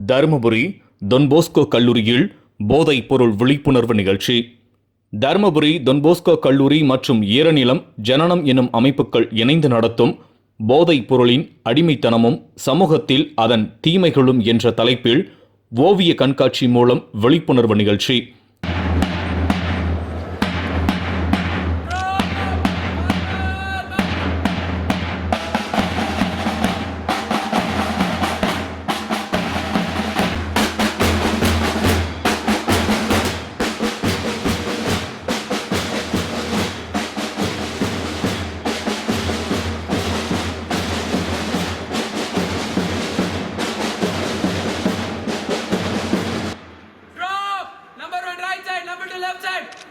Dharmapuri Don Bosco கல்லூரியில் போதைப் பொருள் விழிப்புணர்வு நிகழ்ச்சி. தருமபுரி டொன்போஸ்கோ கல்லூரி மற்றும் ஈரநிலம் ஜனனம் எனும் அமைப்புகள் இணைந்து நடத்தும் போதைப் பொருளின் அடிமைத்தனமும் சமூகத்தில் அதன் தீமைகளும் என்ற தலைப்பில் ஓவிய கண்காட்சி மூலம் விழிப்புணர்வு நிகழ்ச்சி.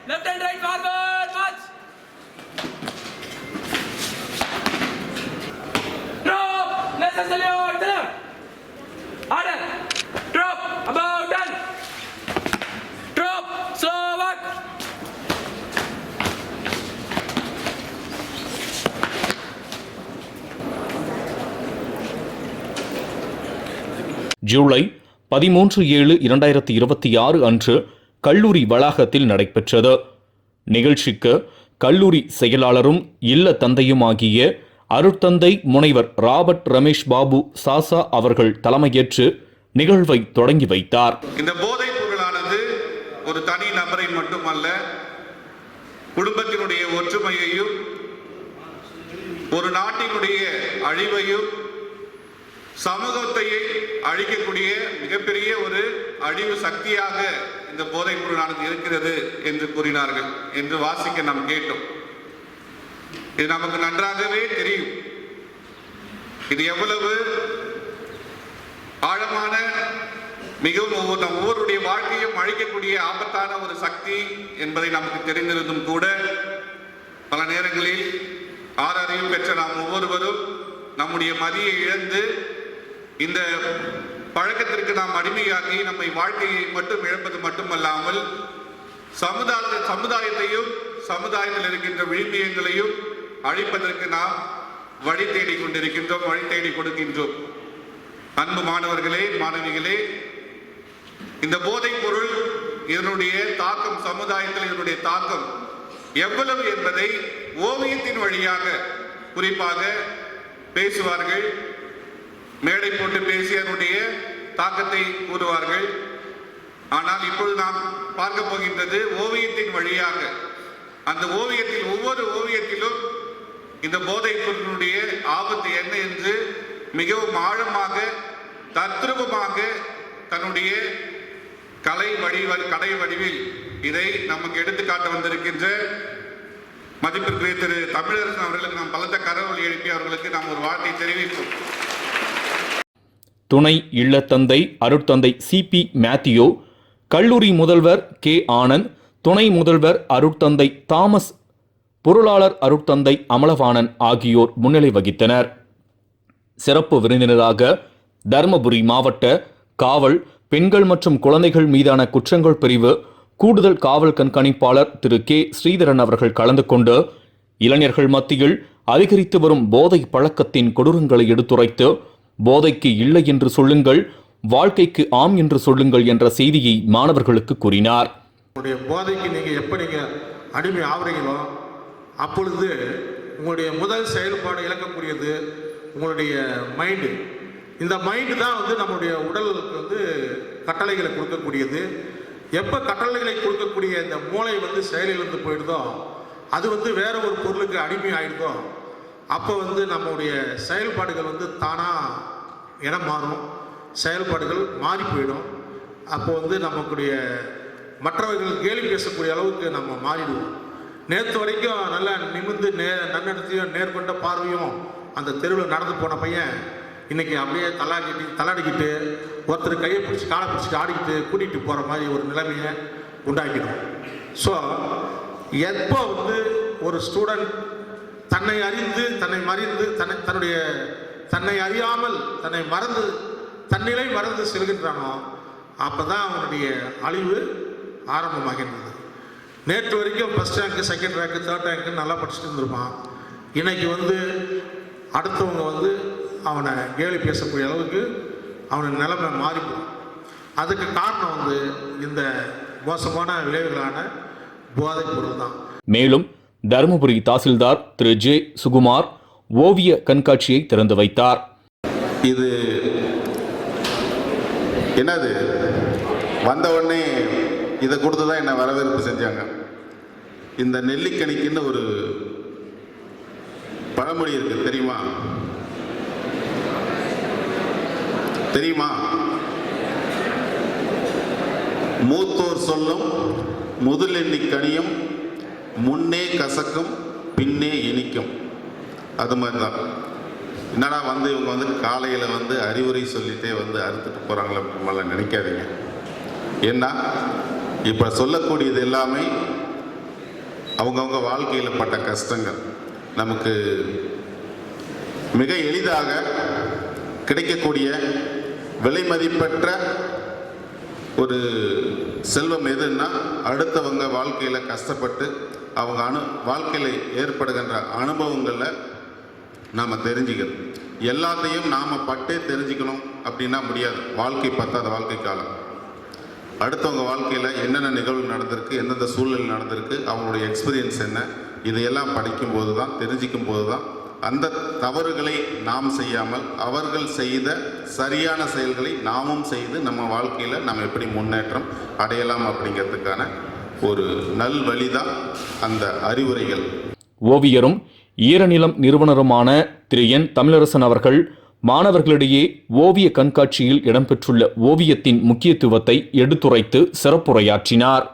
Left and right forward, march. Drop, let's salute. Order. Drop, about done. Drop, slow walk. July 13/7/2026 அன்று கல்லூரி வளாகத்தில் நடைபெற்றது. நிகழ்ச்சிக்கு கல்லூரி செயலாளரும் இல்ல தந்தையுமாகிய அருட்தந்தை முனைவர் ராபர்ட் ரமேஷ் பாபு சாசா அவர்கள் தலைமையேற்று நிகழ்வை தொடங்கி வைத்தார். இந்த போதைப் பொருளானது ஒரு தனி நபரை மட்டுமல்ல, குடும்பத்தினுடைய ஒற்றுமையையும் ஒரு நாட்டினுடைய அழிவையும் சமூகத்தையே அழிக்கக்கூடிய மிகப்பெரிய ஒரு அழிவு சக்தியாக இந்த போதைப் பொருளானது இருக்கிறது என்று கூறினார்கள் என்று வாசிக்க நாம் கேட்டோம். இது நமக்கு நன்றாகவே தெரியும். இது எவ்வளவு ஆழமான, மிகவும் ஒவ்வொருடைய வாழ்க்கையும் அழிக்கக்கூடிய ஆபத்தான ஒரு சக்தி என்பதை நமக்கு தெரிந்திருந்தும் கூட பல நேரங்களில் ஆறறிவு பெற்ற நாம் ஒவ்வொருவரும் நம்முடைய மதியை இழந்து இந்த பழக்கத்திற்கு நாம் அடிமையாகி நம்மை வாழ்க்கையை மட்டும் இழப்பது மட்டுமல்லாமல் சமுதாயத்தையும் சமுதாயத்தில் இருக்கின்ற விழுமியங்களையும் அழிப்பதற்கு நாம் வழி தேடிக் கொண்டிருக்கின்றோம், வழி தேடி கொடுக்கின்றோம். அன்பு மாணவர்களே, மாணவிகளே, இந்த போதைப் பொருள் இதனுடைய தாக்கம், சமுதாயத்தில் இதனுடைய தாக்கம் எவ்வளவு என்பதை ஓவியத்தின் வழியாக குறிப்பாக பேசுவார்கள். மேடை போட்டு பேசி அதனுடைய தாக்கத்தை கூறுவார்கள். ஆனால் இப்பொழுது நாம் பார்க்க போகின்றது ஓவியத்தின் வழியாக. அந்த ஓவியத்தில், ஒவ்வொரு ஓவியத்திலும் இந்த போதைப் பொருளினுடைய ஆபத்து என்ன என்று மிகவும் ஆழமாக, தத்ரூபமாக தன்னுடைய கலை வடிவில் இதை நமக்கு எடுத்துக்காட்ட வந்திருக்கின்ற மதிப்பிற்குரிய திரு தமிழரசன் அவர்களுக்கு நாம் பலத்த கரவொலி எழுப்பி அவர்களுக்கு நாம் ஒரு வார்த்தை தெரிவிப்போம். துணை இல்லத்தந்தை அருட்தந்தை CP மேத்யூ, கல்லூரி முதல்வர் K ஆனந்த், துணை முதல்வர் அருட்தந்தை தாமஸ், பொருளாளர் அருட்தந்தை அமலவாணன் ஆகியோர் முன்னிலை வகித்தனர். சிறப்பு விருந்தினராக தருமபுரி மாவட்ட காவல், பெண்கள் மற்றும் குழந்தைகள் மீதான குற்றங்கள் பிரிவு கூடுதல் காவல் கண்காணிப்பாளர் திரு K ஸ்ரீதரன் அவர்கள் கலந்து கொண்டு இளைஞர்கள் மத்தியில் அதிகரித்து வரும் போதை பழக்கத்தின் கொடூரங்களை எடுத்துரைத்து போதைக்கு இல்லை என்று சொல்லுங்கள், வாழ்க்கைக்கு ஆம் என்று சொல்லுங்கள் என்ற செய்தியை மாணவர்களுக்கு கூறினார். போதைக்கு நீங்கள் எப்போ நீங்கள் அடிமை ஆகுறீங்களோ அப்பொழுது உங்களுடைய முதல் செயல்பாடு இழக்கக்கூடியது உங்களுடைய மைண்டு. இந்த மைண்டு தான் நம்மளுடைய உடலுக்கு கட்டளைகளை கொடுக்கக்கூடியது. எப்போ கட்டளைகளை கொடுக்கக்கூடிய இந்த மூளை செயலிழந்து போயிடுதோ, அது வேற ஒரு பொருளுக்கு அடிமை ஆயிடுதோ, அப்போ நம்முடைய செயல்பாடுகள் தானாக இடம் மாறும், செயல்பாடுகள் மாறி போயிடும். அப்போ நமக்குடைய மற்றவர்கள் கேலி பேசக்கூடிய அளவுக்கு நம்ம மாறிடுவோம். நேற்று வரைக்கும் நல்லா நிமிர்ந்து நன்னடத்தையும் நேர்கொண்ட பார்வையும் அந்த தெருவில் நடந்து போன பையன் இன்றைக்கி அப்படியே தள்ளாடிக்கிட்டு ஒருத்தர் கையை பிடிச்சி காலை பிடிச்சிட்டு ஆடிக்கிட்டு கூட்டிகிட்டு போகிற மாதிரி ஒரு நிலைமையை உண்டாக்கிடும். ஸோ எப்போ ஒரு ஸ்டூடெண்ட் தன்னை அறிந்து தன்னை மறிந்து தன்னை அறியாமல் தன்னிலை மறந்து செல்கின்றானோ அப்போ தான் அவனுடைய அழிவு ஆரம்பமாகின்றது. நேற்று வரைக்கும் first rank, second rank, third rank நல்லா படிச்சுட்டு இருந்திருப்பான். இன்றைக்கி அடுத்தவங்க அவனை கேலி பேசக்கூடிய அளவுக்கு அவனுக்கு நிலைமை மாறிப்போம். அதுக்கு காரணம் வந்து இந்த மோசமான விளைவுகளான போதைப் பொருள் தான். மேலும் தருமபுரி தாசில்தார் திரு ஜே சுகுமார் ஓவிய கண்காட்சியை திறந்து வைத்தார். இது என்னது வந்த உடனே இதை கொடுத்து தான் என்ன வரவேற்பு செஞ்சாங்க. இந்த நெல்லிக்கனிக்குன்னு ஒரு பழமொழி இருக்கு, தெரியுமா? தெரியுமா? மூத்தோர் சொல்லும் முதலெண்ணிக்கனியும் முன்னே கசக்கும் பின்னே இனிக்கும். அது மாதிரி தான். என்னடா வந்து இவங்க வந்து காலையில் வந்து அறிவுரை சொல்லிட்டே வந்து அறுத்துட்டு போகிறாங்களே அப்படின்லாம் நினைக்காதீங்க. ஏன்னா இப்போ சொல்லக்கூடியது எல்லாமே அவங்கவுங்க வாழ்க்கையில் பட்ட கஷ்டங்கள். நமக்கு மிக எளிதாக கிடைக்கக்கூடிய விலை மதிப்பற்ற ஒரு செல்வம் எதுன்னா அடுத்தவங்க வாழ்க்கையில் கஷ்டப்பட்டு அவங்க வாழ்க்கையில் ஏற்படுகின்ற அனுபவங்களை நாம் தெரிஞ்சுக்கணும். எல்லாத்தையும் நாம் பட்டே தெரிஞ்சுக்கணும் அப்படின்னா முடியாது. வாழ்க்கை பத்தாத வாழ்க்கை காலம். அடுத்தவங்க வாழ்க்கையில் என்னென்ன நிகழ்வு நடந்திருக்கு, எந்தெந்த சூழ்நிலை நடந்திருக்கு, அவங்களுடைய எக்ஸ்பீரியன்ஸ் என்ன, இதையெல்லாம் படிக்கும்போது தான், தெரிஞ்சிக்கும் போது தான் அந்த தவறுகளை நாம் செய்யாமல் அவர்கள் செய்த சரியான செயல்களை நாமும் செய்து நம்ம வாழ்க்கையில் நம்ம எப்படி முன்னேற்றம் அடையலாம் அப்படிங்கிறதுக்கான ஒரு நல் வழிதான் அந்த அறிவுரைகள். ஓவியரும் ஈரநிலம் நிறுவனருமான திரு என் தமிழரசன் அவர்கள் மாணவர்களிடையே ஓவிய கண்காட்சியில் இடம்பெற்றுள்ள ஓவியத்தின் முக்கியத்துவத்தை எடுத்துரைத்து சிறப்புரையாற்றினார்.